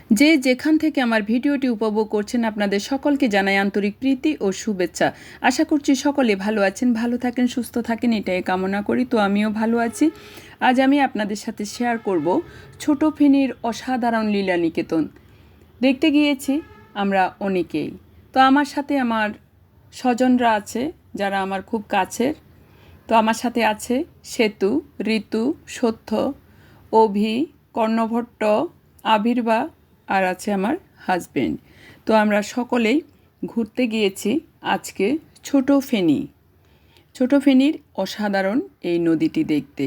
যে যেখান থেকে আমার ভিডিওটি উপভোগ করছেন আপনাদের সকলকে জানাই আন্তরিক প্রীতি ও শুভেচ্ছা। আশা করছি সকলে ভালো আছেন, ভালো থাকেন, সুস্থ থাকেন, এটাই কামনা করি। তো আমিও ভালো আছি। আজ আমি আপনাদের সাথে শেয়ার করব ছোট ফেনীর অসাধারণ লীলা নিকেতন। দেখতে গিয়েছি আমরা অনেকেই। তো আমার সাথে আমার স্বজনরা আছে যারা আমার খুব কাছের। তো আমার সাথে আছে সেতু, ঋতু, সত্য, অভি, কর্ণভট্ট, আবির্বা আর আছে আমার হাজবেন্ড। তো আমরা সকলেই ঘুরতে গিয়েছি আজকে ছোট ফেনী। ছোট ফেনীর অসাধারণ এই নদীটি দেখতে।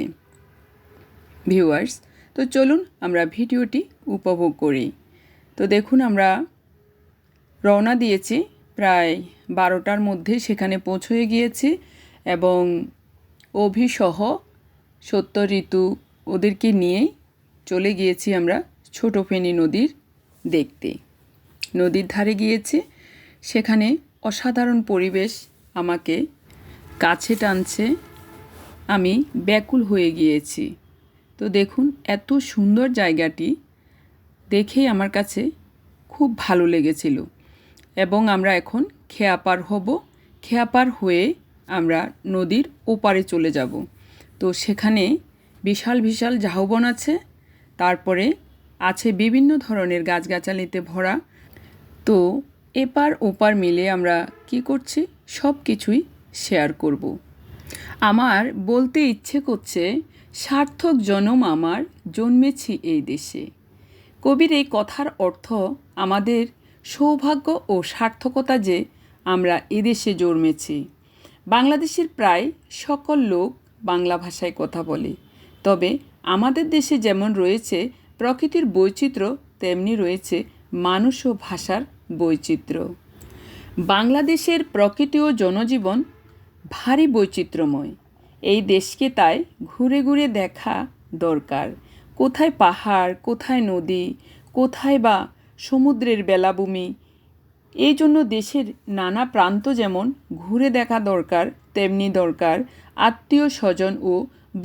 ভিউয়ার্স, তো চলুন আমরা ভিডিওটি উপভোগ করি। তো দেখুন, আমরা রওনা দিয়েছি প্রায় 12টার মধ্যে সেখানে পৌঁছে গিয়েছি এবং অভিসহ সত্য, ঋতু ওদেরকে নিয়েই চলে গিয়েছি আমরা ছোট ফেনী নদীর দেখতে। নদীর ধারে গিয়েছি, সেখানে অসাধারণ পরিবেশ আমাকে কাছে টানছে, আমি ব্যাকুল হয়ে গিয়েছি। তো দেখুন, এত সুন্দর জায়গাটি দেখেই আমার কাছে খুব ভালো লেগেছিল। এবং আমরা এখন খেয়াপার হব, খেয়াপার হয়ে আমরা নদীর ওপারে চলে যাব। তো সেখানে বিশাল বিশাল ঝাউবন আছে, তারপরে আছে বিভিন্ন ধরনের গাছগাছালিতে ভরা। তো এপার ওপার মিলে আমরা কি করছি সব কিছুই শেয়ার করব। আমার বলতে ইচ্ছে করছে, সার্থক জনম আমার, জন্মেছি এই দেশে। কবির এই কথার অর্থ আমাদের সৌভাগ্য ও সার্থকতা যে আমরা এদেশে জন্মেছি। বাংলাদেশের প্রায় সকল লোক বাংলা ভাষায় কথা বলে, তবে আমাদের দেশে যেমন রয়েছে প্রকৃতির বৈচিত্র্য, তেমনি রয়েছে মানুষ ও ভাষার বৈচিত্র্য। বাংলাদেশের প্রকৃতি ও জনজীবন ভারী বৈচিত্র্যময়। এই দেশকে তাই ঘুরে ঘুরে দেখা দরকার। কোথায় পাহাড়, কোথায় নদী, কোথায় বা সমুদ্রের বেলাভূমি। এই জন্য দেশের নানা প্রান্ত যেমন ঘুরে দেখা দরকার, তেমনি দরকার আত্মীয় স্বজন ও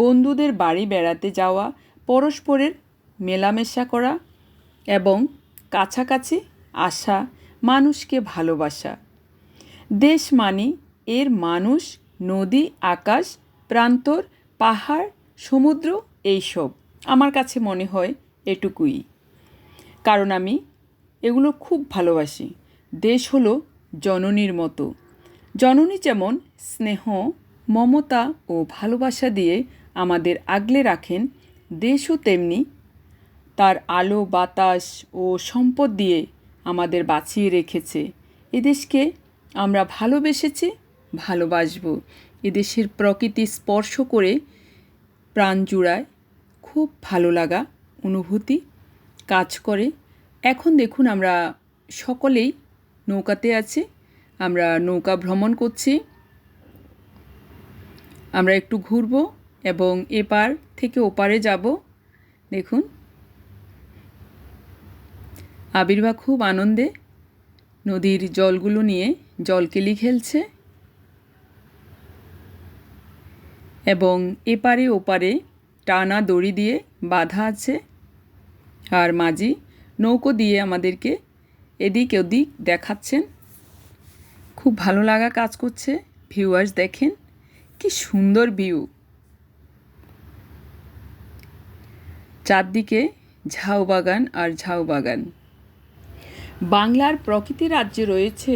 বন্ধুদের বাড়ি বেড়াতে যাওয়া, পরস্পরের মেলামেশা করা এবং কাছাকাছি আসা, মানুষকে ভালোবাসা। দেশ মানি এর মানুষ, নদী, আকাশ, প্রান্তর, পাহাড়, সমুদ্র, এইসব আমার কাছে মনে হয় এটুকুই। কারণ আমি এগুলো খুব ভালোবাসি। দেশ হলো জননীর মতো। জননী যেমন স্নেহ, মমতা ও ভালোবাসা দিয়ে আমাদের আগলে রাখেন, দেশও তেমনি তার আলো, বাতাস ও সম্পদ দিয়ে আমাদের বাঁচিয়ে রেখেছে। এদেশকে আমরা ভালোবেসেছি, ভালোবাসব। এদেশের প্রকৃতি স্পর্শ করে প্রাণ জুড়ায়, খুব ভালো লাগা অনুভূতি কাজ করে। এখন দেখুন, আমরা সকলেই নৌকাতে আছি, আমরা নৌকা ভ্রমণ করছি। আমরা একটু ঘুরব এবং এপার থেকে ওপারে যাব। দেখুন, আবির্বা খুব আনন্দে নদীর জলগুলো নিয়ে জলকেলি খেলছে এবং এপারে ওপারে টানা দড়ি দিয়ে বাঁধা আছে, আর মাঝি নৌকো দিয়ে আমাদেরকে এদিক ওদিক দেখাচ্ছেন। খুব ভালো লাগা কাজ করছে। ভিউয়ার্স দেখেন কি সুন্দর ভিউ, চারদিকে ঝাউ বাগান আর ঝাউ বাগান। বাংলার প্রকৃতি রাজ্যে রয়েছে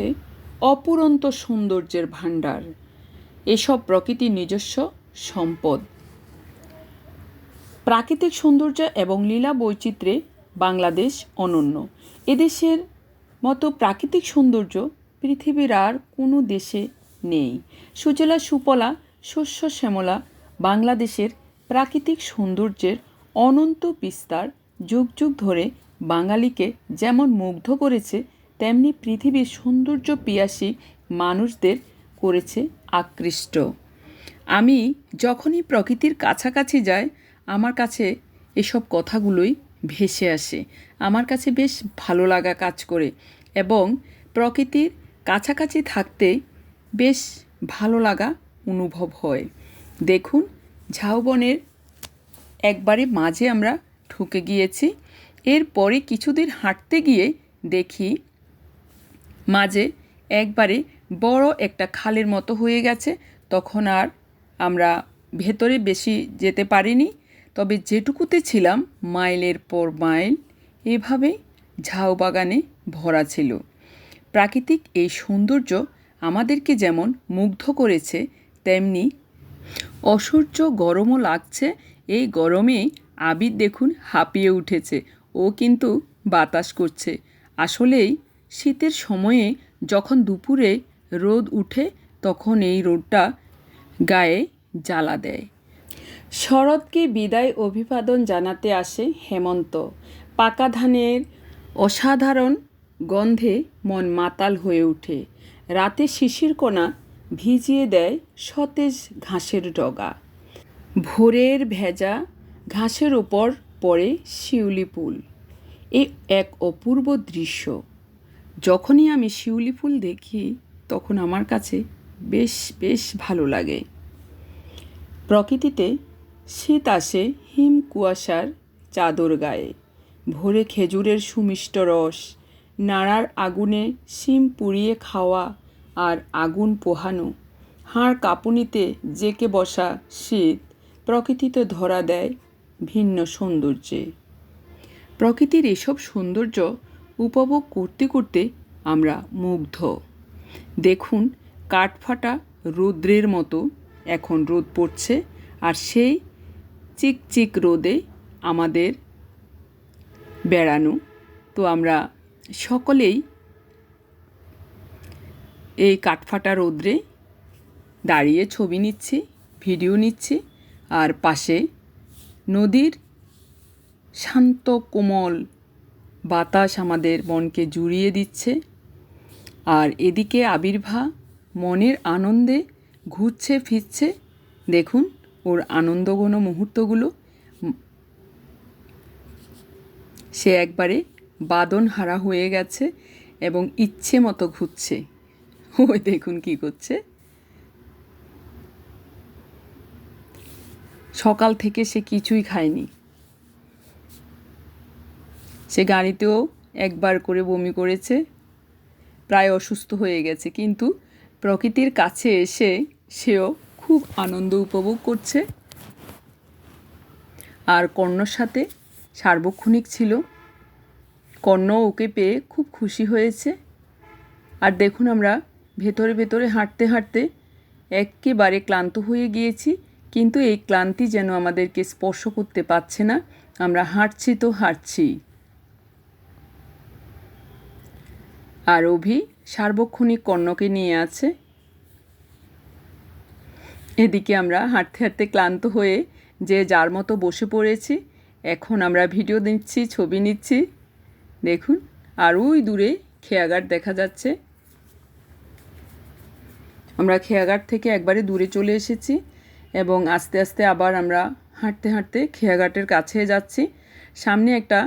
অপুরন্ত সৌন্দর্যের ভাণ্ডার। এসব প্রকৃতির নিজস্ব সম্পদ। প্রাকৃতিক সৌন্দর্য এবং লীলা বৈচিত্র্যে বাংলাদেশ অনন্য। এদেশের মতো প্রাকৃতিক সৌন্দর্য পৃথিবীর আর কোনো দেশে নেই। সুজলা সুফলা শস্য শ্যামলা বাংলাদেশের প্রাকৃতিক সৌন্দর্যের অনন্ত বিস্তার যুগ যুগ ধরে বাঙালিকে যেমন মুগ্ধ করেছে, তেমনি পৃথিবীর সৌন্দর্য পিয়াসী মানুষদের করেছে আকৃষ্ট। আমি যখনই প্রকৃতির কাছাকাছি যাই, আমার কাছে এসব কথাগুলোই ভেসে আসে। আমার কাছে বেশ ভালো লাগা কাজ করে এবং প্রকৃতির কাছাকাছি থাকতে বেশ ভালো লাগা অনুভব হয়। দেখুন, ঝাউবনের একবারে মাঝে আমরা ঢুকে গিয়েছি এরপরে কিছুদিন হাঁটতে গিয়ে দেখি মাঝে একবারে বড় একটা খালের মতো হয়ে গেছে। তখন আর আমরা ভেতরে বেশি যেতে পারিনি, তবে যেটুকুতে ছিলাম মাইলের পর মাইল এভাবেই ঝাউ বাগানে ভরা ছিল। প্রাকৃতিক এই সৌন্দর্য আমাদেরকে যেমন মুগ্ধ করেছে, তেমনি অসহ্য গরমও লাগছে। এই গরমে আবির দেখুন হাঁপিয়ে উঠেছে, ও কিন্তু বাতাস করছে। আসলেই শীতের সময়ে যখন দুপুরে রোদ উঠে তখন এই রোদটা গায়ে জ্বালা দেয়। শরৎকে বিদায় অভিবাদন জানাতে আসে হেমন্ত। পাকা ধানের অসাধারণ গন্ধে মন মাতাল হয়ে ওঠে। রাতে শিশির কণা ভিজিয়ে দেয় সতেজ ঘাসের ডগা। ভোরের ভেজা ঘাসের ওপর পড়ে শিউলি ফুল। এ এক অপূর্ব দৃশ্য। যখনই আমি শিউলি ফুল দেখি তখন আমার কাছে বেশ বেশ ভালো লাগে। প্রকৃতিতে শীত আসে হিম কুয়াশার চাদর গায়ে। ভোরে খেজুরের সুমিষ্ট রস, নাড়ার আগুনে শিম পুড়িয়ে খাওয়া আর আগুন পোহানো, হাড় কাঁপুনিতে জেকে বসা শীত প্রকৃতিতে ধরা দেয় ভিন্ন সৌন্দর্যে। প্রকৃতির এসব সৌন্দর্য উপভোগ করতে করতে আমরা মুগ্ধ। দেখুন, কাঠফাটা রৌদ্রের মতো এখন রোদ পড়ছে, আর সেই চিকচিক রোদে আমাদের বেড়ানো। তো আমরা সকলেই এই কাঠফাটা রোদ্রে দাঁড়িয়ে ছবি নিচ্ছি, ভিডিও নিচ্ছি, আর পাশে নদীর শান্ত কোমল বাতাস আমাদের মনকে জুড়িয়ে দিচ্ছে। আর এদিকে আবির্ভা মনের আনন্দে ঘুরছে ফিরছে। দেখুন ওর আনন্দঘন মুহূর্তগুলো। সে একবারে বাদনহারা হয়ে গেছে এবং ইচ্ছে মতো ঘুরছে। ওই দেখুন কি করছে। সকাল থেকে সে কিছুই খায়নি। সে গাড়িতেও একবার করে বমি করেছে, প্রায় অসুস্থ হয়ে গেছে, কিন্তু প্রকৃতির কাছে এসে সেও খুব আনন্দ উপভোগ করছে। আর কর্ণর সাথে সার্বক্ষণিক ছিল। কর্ণ ওকে পেয়ে খুব খুশি হয়েছে। আর দেখুন, আমরা ভেতরে ভেতরে হাঁটতে হাঁটতে একেবারে ক্লান্ত হয়ে গিয়েছি, কিন্তু এই ক্লান্তি যেন আমাদেরকে স্পর্শ করতে পারছে না। আমরা হাঁটছি তো হাঁটছি। আর অভি সার্বক্ষণিক কর্ণকে নিয়ে আছে। এদিকে আমরা হাঁটতে হাঁটতে ক্লান্ত হয়ে যে যার মতো বসে পড়েছি। এখন আমরা ভিডিও নিচ্ছি, ছবি নিচ্ছি। দেখুন, আর ওই দূরে খেয়াঘাট দেখা যাচ্ছে। আমরা খেয়াঘাট থেকে একবারে দূরে চলে এসেছি এবং আস্তে আস্তে আবার আমরা হাঁটতে হাঁটতে খেয়াঘাটের কাছে যাচ্ছি। সামনে একটা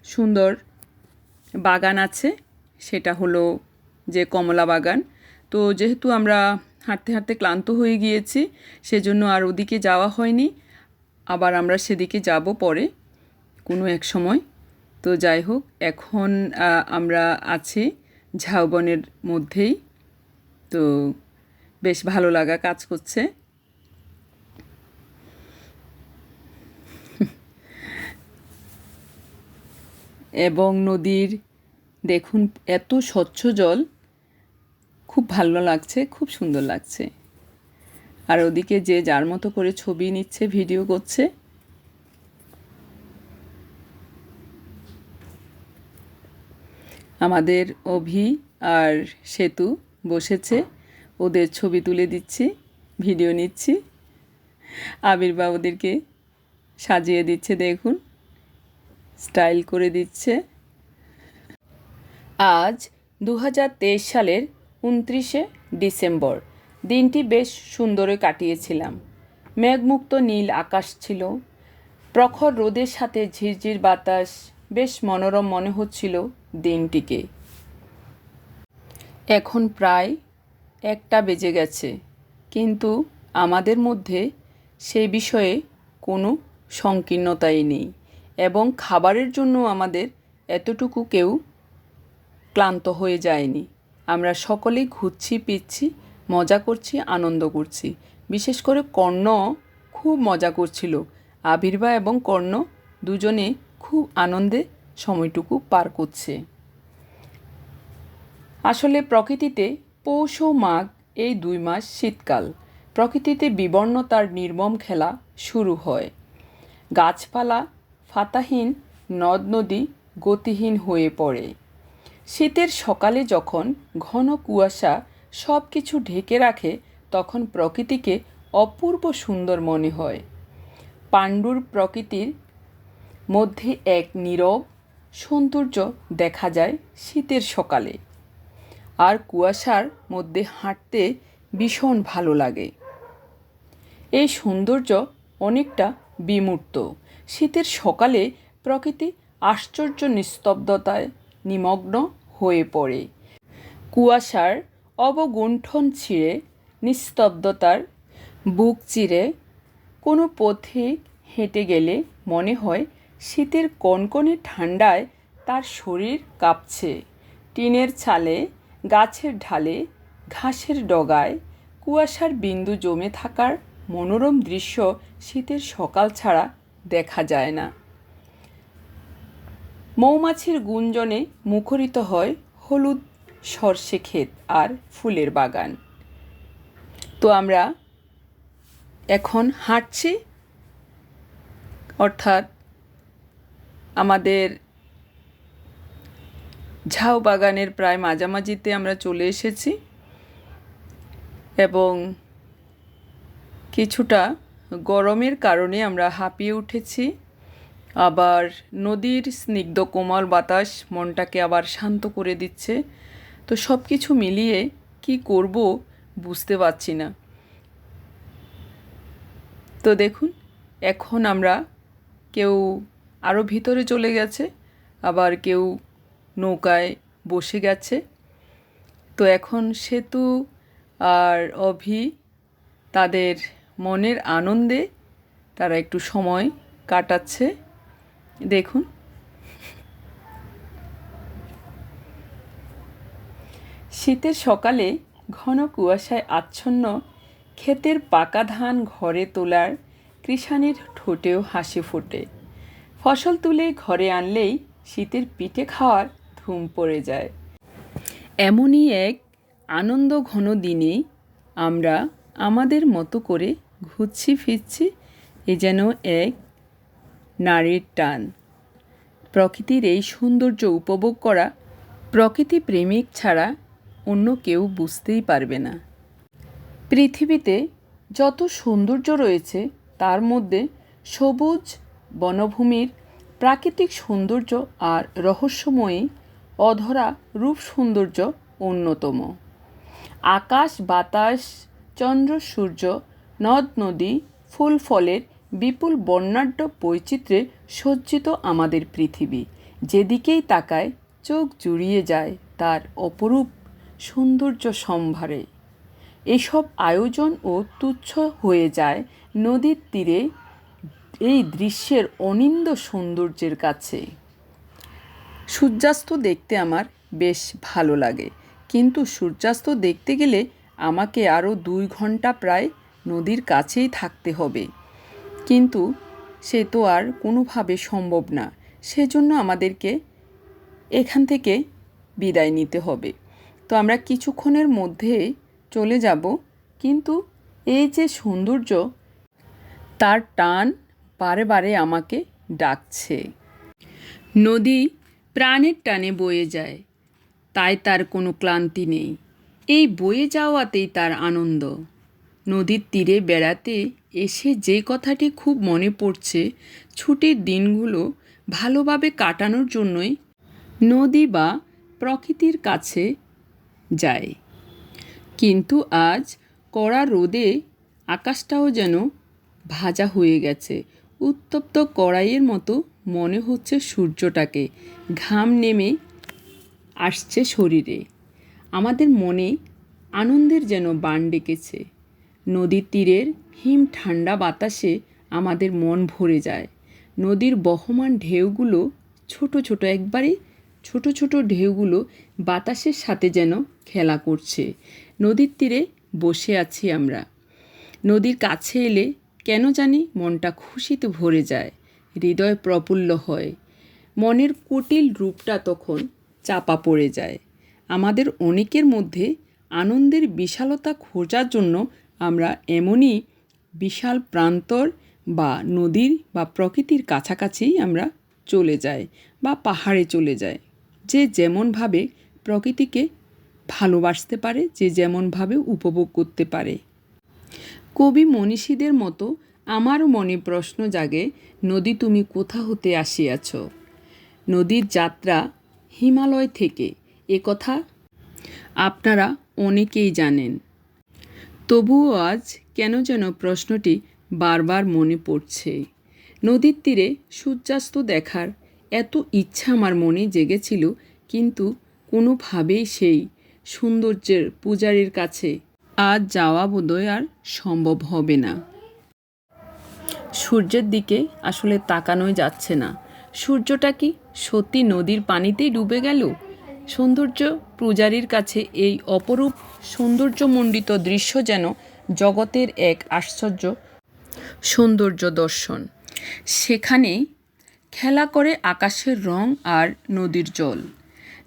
সুন্দর বাগান আছে, সেটা হলো যে কমলা বাগান। তো যেহেতু আমরা হাঁটতে হাঁটতে ক্লান্ত হয়ে গিয়েছি, সেজন্য আর ওদিকে যাওয়া হয়নি। আবার আমরা সেদিকে যাব পরে কোনো এক সময়। তো যাই হোক, এখন আমরা আছি ঝাউবনের মধ্যেই। তো বেশ ভালো লাগা কাজ করছে। এবং নদীর দেখুন এত স্বচ্ছ জল, খুব ভালো লাগছে, খুব সুন্দর লাগছে। আর ওদিকে যে যার মতো করে ছবি নিচ্ছে, ভিডিও করছে। আমাদের অভি আর সেতু বসেছে, ওদের ছবি তুলে দিচ্ছি, ভিডিও নিচ্ছি। আবির্বা ওদেরকে সাজিয়ে দিচ্ছে, দেখুন স্টাইল করে দিচ্ছে। আজ 2023 সালের 29শে ডিসেম্বর। দিনটি বেশ সুন্দরে কাটিয়েছিলাম। মেঘমুক্ত নীল আকাশ ছিল, প্রখর রোদের সাথে ঝিরঝির বাতাস, বেশ মনোরম মনে হচ্ছিল দিনটিকে। এখন প্রায় 1টা বেজে গেছে, কিন্তু আমাদের মধ্যে সেই বিষয়ে কোনো সংকীর্ণতাই নেই। এবং খাবারের জন্য আমাদের এতটুকু কেউ ক্লান্ত হয়ে যায়নি। আমরা সকলেই ঘুরছি পিচ্ছি, মজা করছি, আনন্দ করছি। বিশেষ করে কর্ণ খুব মজা করছিল। আবির্ভা এবং কর্ণ দুজনে খুব আনন্দে সময়টুকু পার করছে। আসলে প্রকৃতিতে পৌষ ও মাঘ এই 2 মাস শীতকাল। প্রকৃতিতে বিবর্ণতার নির্মম খেলা শুরু হয়। গাছপালা পাতাহীন, নদ নদী গতিহীন হয়ে পড়ে। শীতের সকালে যখন ঘন কুয়াশা সব কিছু ঢেকে রাখে, তখন প্রকৃতিকে অপূর্ব সুন্দর মনে হয়। পাণ্ডুর প্রকৃতির মধ্যে এক নীরব সৌন্দর্য দেখা যায় শীতের সকালে। আর কুয়াশার মধ্যে হাঁটতে ভীষণ ভালো লাগে। এই সৌন্দর্য অনেকটা বিমূর্ত। শীতের সকালে প্রকৃতি আশ্চর্য নিস্তব্ধতায় নিমগ্ন হয়ে পড়ে। কুয়াশার অবগুণ্ঠন ছিঁড়ে নিস্তব্ধতার বুক চিরে কোনো পথিক হেঁটে গেলে মনে হয় শীতের কনকনে ঠান্ডায় তার শরীর কাঁপছে। টিনের চালে, গাছের ঢালে, ঘাসের ডগায় কুয়াশার বিন্দু জমে থাকার মনোরম দৃশ্য শীতের সকাল ছাড়া দেখা যায় না। মৌমাছির গুঞ্জনে মুখরিত হয় হলুদ সর্ষে ক্ষেত আর ফুলের বাগান। তো আমরা এখন হাঁটছি, অর্থাৎ আমাদের ঝাউ বাগানের প্রায় মাঝামাঝিতে আমরা চলে এসেছি এবং কিছুটা গরমের কারণে আমরা হাঁপিয়ে উঠেছি। আবার নদীর স্নিগ্ধ কোমল বাতাস মনটাকে আবার শান্ত করে দিচ্ছে। তো সব কিছু মিলিয়ে কি করব বুঝতে পারছি না। তো দেখুন, এখন আমরা কেউ আরও ভিতরে চলে গেছে, আবার কেউ নৌকায় বসে গেছে। তো এখন সেতু আর অভি তাদের মনের আনন্দে তারা একটু সময় কাটাচ্ছে। দেখুন, শীতের সকালে ঘন কুয়াশায় আচ্ছন্ন ক্ষেতের পাকা ধান ঘরে তোলার কৃষাণীর ঠোঁটেও হাসি ফোটে। ফসল তুলে ঘরে আনলেই শীতের পিঠে খাওয়ার ধুম পড়ে যায়। এমনই এক আনন্দ ঘন দিনে আমরা আমাদের মতো করে ঘুরছি ফিরছি। এ যেন এক নারীর টান। প্রকৃতির এই সৌন্দর্য উপভোগ করা প্রকৃতি প্রেমিক ছাড়া অন্য কেউ বুঝতেই পারবে না। পৃথিবীতে যত সৌন্দর্য রয়েছে তার মধ্যে সবুজ বনভূমির প্রাকৃতিক সৌন্দর্য আর রহস্যময়ী অধরা রূপ সৌন্দর্য অন্যতম। আকাশ বাতাস, চন্দ্র সূর্য, নদ নদী, ফুল ফলের বিপুল বর্ণাঢ্য বৈচিত্র্যে সজ্জিত আমাদের পৃথিবী। যেদিকেই তাকায় চোখ জুড়িয়ে যায় তার অপরূপ সৌন্দর্য সম্ভারে। এসব আয়োজন ও তুচ্ছ হয়ে যায় নদীর তীরে এই দৃশ্যের অনিন্দ্য সৌন্দর্যের কাছে। সূর্যাস্ত দেখতে আমার বেশ ভালো লাগে, কিন্তু সূর্যাস্ত দেখতে গেলে আমাকে আরও 2 ঘন্টা প্রায় নদীর কাছেই থাকতে হবে। কিন্তু সে তো আর কোনোভাবে সম্ভব না। সেজন্য আমাদেরকে এখান থেকে বিদায় নিতে হবে। তো আমরা কিছুক্ষণের মধ্যে চলে যাব, কিন্তু এই যে সৌন্দর্য, তার টান বারে বারে আমাকে ডাকছে। নদী প্রাণের টানে বয়ে যায়, তাই তার কোনো ক্লান্তি নেই। এই বয়ে যাওয়াতেই তার আনন্দ। নদীর তীরে বেড়াতে এসে যে কথাটি খুব মনে পড়ছে, ছুটির দিনগুলো ভালোভাবে কাটানোর জন্যই নদী বা প্রকৃতির কাছে যায়। কিন্তু আজ কড়া রোদে আকাশটাও যেন ভাজা হয়ে গেছে। উত্তপ্ত কড়াইয়ের মতো মনে হচ্ছে সূর্যটাকে। ঘাম নেমে আসছে শরীরে। আমাদের মনে আনন্দের যেন বান ডেকেছে। নদীর তীরের হিম ঠান্ডা বাতাসে আমাদের মন ভরে যায়। নদীর বহমান ঢেউগুলো ছোট ছোট একবারে ছোট ছোট ঢেউগুলো বাতাসের সাথে যেন খেলা করছে। নদীর তীরে বসে আছি আমরা। নদীর কাছে এলে কেন জানি মনটা খুশিতে ভরে যায়, হৃদয় প্রফুল্ল হয়। মনের কুটিল রূপটা তখন চাপা পড়ে যায়। আমাদের অনেকের মধ্যে আনন্দের বিশালতা খোঁজার জন্য আমরা এমনই বিশাল প্রান্তর বা নদীর বা প্রকৃতির কাছাকাছি আমরা চলে যাই বা পাহাড়ে চলে যাই। যে যেমনভাবে প্রকৃতিকে ভালোবাসতে পারে, যে যেমনভাবে উপভোগ করতে পারে। কবি মনীষীদের মতো আমারও মনে প্রশ্ন জাগে, নদী তুমি কোথা হতে আসিয়াছ? নদীর যাত্রা হিমালয় থেকে, এ কথা আপনারা অনেকেই জানেন। তবুও আজ কেন যেন প্রশ্নটি বারবার মনে পড়ছে। নদীর তীরে সূর্যাস্ত দেখার এত ইচ্ছা আমার মনে জেগেছিল, কিন্তু কোনোভাবেই সেই সৌন্দর্যের পূজারীর কাছে আজ যাওয়া বোধহয় আর সম্ভব হবে না। সূর্যের দিকে আসলে তাকানোই যাচ্ছে না। সূর্যটা কি সত্যি নদীর পানিতেই ডুবে গেল? সৌন্দর্য পূজারীর কাছে এই অপরূপ সৌন্দর্যমণ্ডিত দৃশ্য যেন জগতের এক আশ্চর্য সৌন্দর্য দর্শন। সেখানে খেলা করে আকাশের রং আর নদীর জল,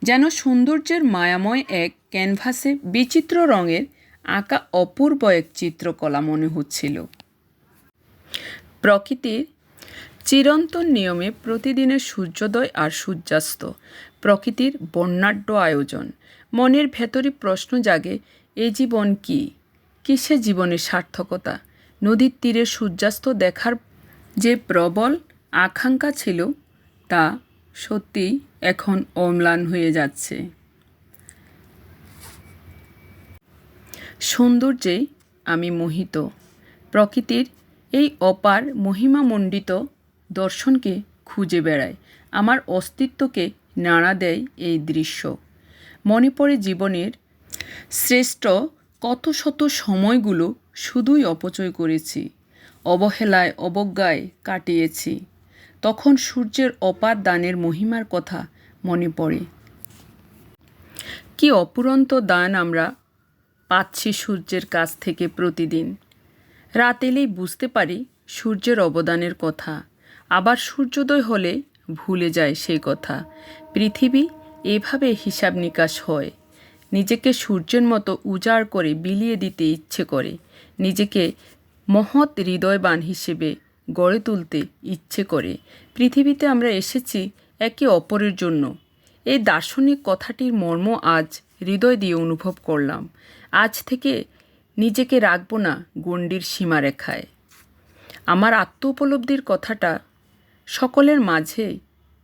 যেন সৌন্দর্যের মায়াময় এক ক্যানভাসে বিচিত্র রঙের আঁকা অপূর্ব এক চিত্রকলা মনে হচ্ছিল। প্রকৃতির চিরন্তন নিয়মে প্রতিদিনের সূর্যোদয় আর সূর্যাস্ত, প্রকৃতির বর্ণাঢ্য আয়োজন। মনের ভেতরে প্রশ্ন জাগে, এ জীবন কি? কিসে জীবনের সার্থকতা? নদীর তীরে সূর্যাস্ত দেখার যে প্রবল আকাঙ্ক্ষা ছিল, তা সত্যিই এখন অম্লান হয়ে যাচ্ছে। সৌন্দর্যে আমি মোহিত। প্রকৃতির এই অপার মহিমামণ্ডিত দর্শনকে খুঁজে বেড়াই। আমার অস্তিত্বকে নাড়া দেয় এই দৃশ্য। মনে পড়ে জীবনের শ্রেষ্ঠ কত শত সময়গুলো শুধুই অপচয় করেছি, অবহেলায় অবজ্ঞায় কাটিয়েছি। তখন সূর্যের অপার দানের মহিমার কথা মনে পড়ে। কি অপুরন্ত দান আমরা পাচ্ছি সূর্যের কাছ থেকে প্রতিদিন। রাত এলেই বুঝতে পারি সূর্যের অবদানের কথা, আবার সূর্যোদয় হলে ভুলে যায় সেই কথা। পৃথিবী এভাবে হিসাব নিকাশ হয়। নিজেকে সূর্যের মতো উজাড় করে বিলিয়ে দিতে ইচ্ছে করে, নিজেকে মহৎ হৃদয়বান হিসেবে গড়ে তুলতে ইচ্ছে করে। পৃথিবীতে আমরা এসেছি একে অপরের জন্য। এই দার্শনিক কথাটির মর্ম আজ হৃদয় দিয়ে অনুভব করলাম। আজ থেকে নিজেকে রাখব না গণ্ডির সীমারেখায়। আমার আত্ম উপলব্ধির কথাটা সকলের মাঝে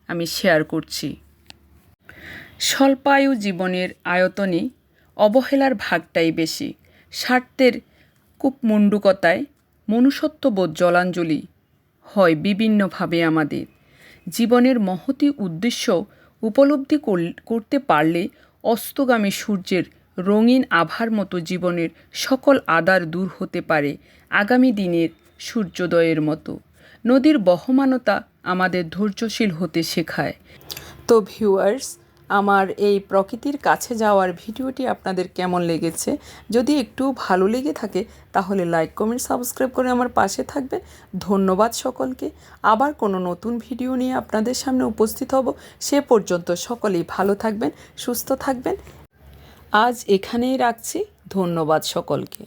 আমি শেয়ার করছি। স্বল্পায়ু জীবনের আয়তনে অবহেলার ভাগটাই বেশি। স্বার্থের কূপমণ্ডূকতায় মনুষ্যত্ববোধ জলাঞ্জলি হয় বিভিন্নভাবে। আমাদের জীবনের মহতী উদ্দেশ্য উপলব্ধি করতে পারলে অস্তগামী সূর্যের রঙিন আভার মতো জীবনের সকল আঁধার দূর হতে পারে আগামী দিনের সূর্যোদয়ের মতো। নদীর বহমানতা আমাদের ধৈর্যশীল হতে শেখায়। তো ভিউয়ার্স, আমার এই প্রকৃতির কাছে যাওয়ার ভিডিওটি আপনাদের কেমন লেগেছে? যদি একটু ভালো লেগে থাকে তাহলে লাইক, কমেন্ট, সাবস্ক্রাইব করে আমার পাশে থাকবেন। ধন্যবাদ সকলকে। আবার কোনো নতুন ভিডিও নিয়ে আপনাদের সামনে উপস্থিত হব। সে পর্যন্ত সকলেই ভালো থাকবেন, সুস্থ থাকবেন। আজ এখানেই রাখছি। ধন্যবাদ সকলকে।